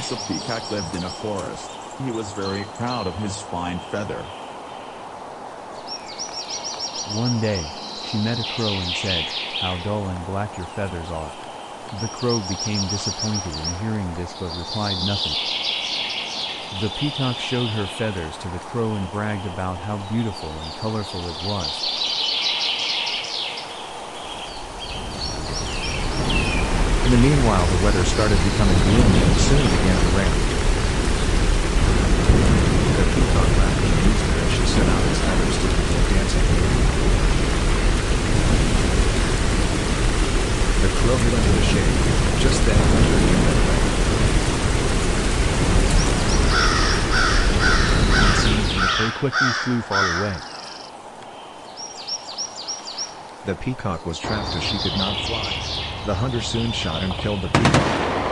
Once a peacock lived in a forest. He was very proud of his fine feather. One day, she met a crow and said, "How dull and black your feathers are." The crow became disappointed in hearing this but replied nothing. The peacock showed her feathers to the crow and bragged about how beautiful and colorful it was. In the meanwhile, the weather started becoming gloomy and soon began to rain. The peacock laughed and amused her as she set out its feathers to begin dancing. The crow hid under the shade. Just then, thunder came their way. And the prey quickly flew far away. The peacock was trapped as she could not fly. The hunter soon shot and killed the peacock.